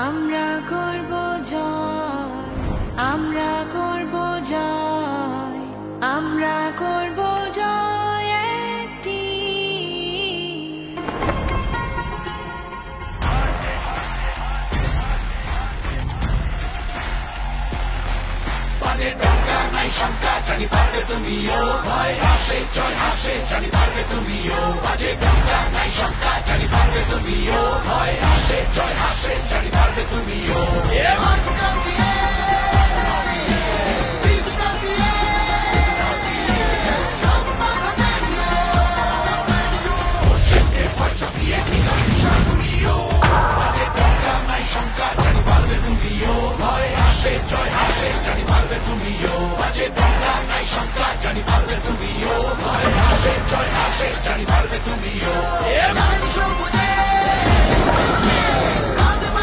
আমরা করব জয়, আমরা করব জয়, আমরা করব জয় একদিন। বাজে ডঙ্কা নাই শঙ্কা, জানি পারবে তুমিও, ভয় হাসে জয় হাসে, জানি পারবে তুমিও। বাজে ডঙ্কা নাই শঙ্কা, জানি পারবে তুমিও, ভয় হাসে জয় হাসে, জানি পারবে তুমিও। বাজে ডঙ্কা নাই শঙ্কা, জানি পারবে তুমিও, ভয় হাসে জয় হাসে, জানি পারবে তুমিও। বাজে ডঙ্কা নাই শঙ্কা,